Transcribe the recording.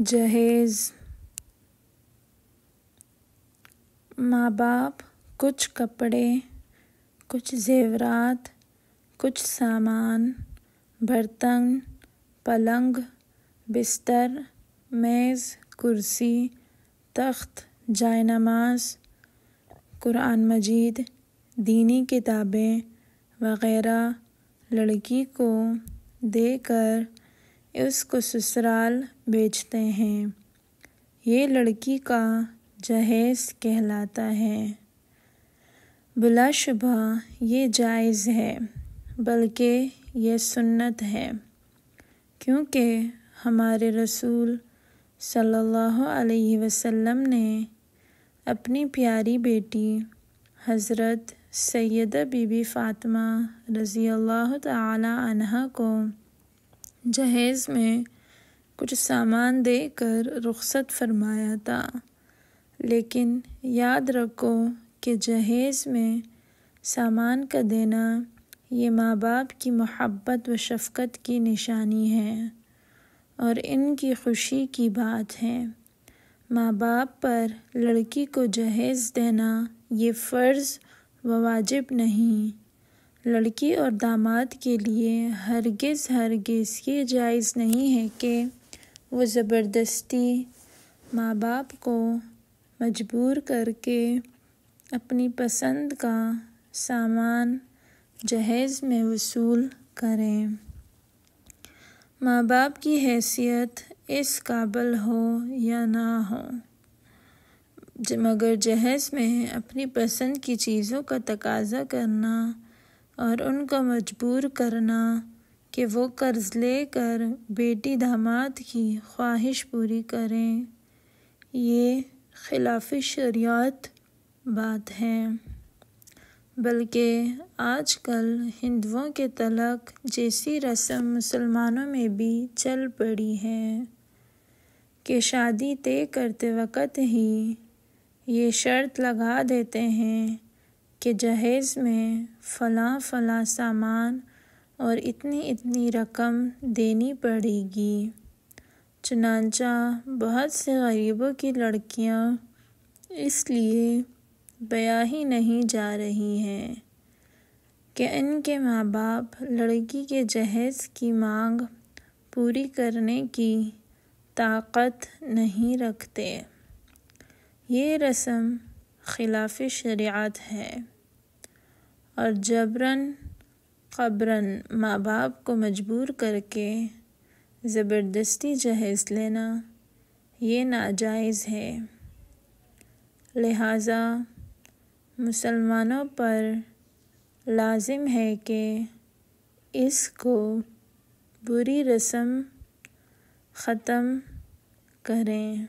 جہیز۔ ماں باپ کچھ کپڑے، کچھ زیورات، کچھ سامان، برتن، پلنگ، بستر، میز، کرسی، تخت، جائے نماز، قرآن مجید، دینی کتابیں وغیرہ لڑکی کو دے کر اس کو سسرال بھیجتے ہیں۔ یہ لڑکی کا جہیز کہلاتا ہے۔ بلا شبہ یہ جائز ہے، بلکہ یہ سنت ہے، کیونکہ ہمارے رسول صلی اللہ علیہ وسلم نے اپنی پیاری بیٹی حضرت سیدہ بی بی فاطمہ رضی اللہ تعالی عنہا کو جہیز میں کچھ سامان دے کر رخصت فرمایا تھا۔ لیکن یاد رکھو کہ جہیز میں سامان کا دینا یہ ماں باپ کی محبت و شفقت کی نشانی ہے اور ان کی خوشی کی بات ہے۔ ماں باپ پر لڑکی کو جہیز دینا یہ فرض و واجب نہیں۔ لڑکی اور داماد کے لیے ہرگز یہ جائز نہیں ہے کہ وہ زبردستی ماں باپ کو مجبور کر کے اپنی پسند کا سامان جہیز میں وصول کریں۔ ماں باپ کی حیثیت اس قابل ہو یا نہ ہو، مگر جہیز میں اپنی پسند کی چیزوں کا تقاضا کرنا اور ان کو مجبور کرنا کہ وہ قرض لے کر بیٹی داماد کی خواہش پوری کریں، یہ خلاف شریعت بات ہے۔ بلکہ آج کل ہندوؤں کے طلاق جیسی رسم مسلمانوں میں بھی چل پڑی ہے کہ شادی طے کرتے وقت ہی یہ شرط لگا دیتے ہیں کہ جہیز میں فلاں فلاں سامان اور اتنی رقم دینی پڑے گی۔ چنانچہ بہت سے غریبوں کی لڑکیاں اس لیے بیاہی نہیں جا رہی ہیں کہ ان کے ماں باپ لڑکی کے جہیز کی مانگ پوری کرنے کی طاقت نہیں رکھتے۔ یہ رسم خلاف شریعت ہے اور جبراً قبراً ماں باپ کو مجبور کر کے زبردستی جہیز لینا یہ ناجائز ہے۔ لہٰذا مسلمانوں پر لازم ہے کہ اس کو بری رسم ختم کریں۔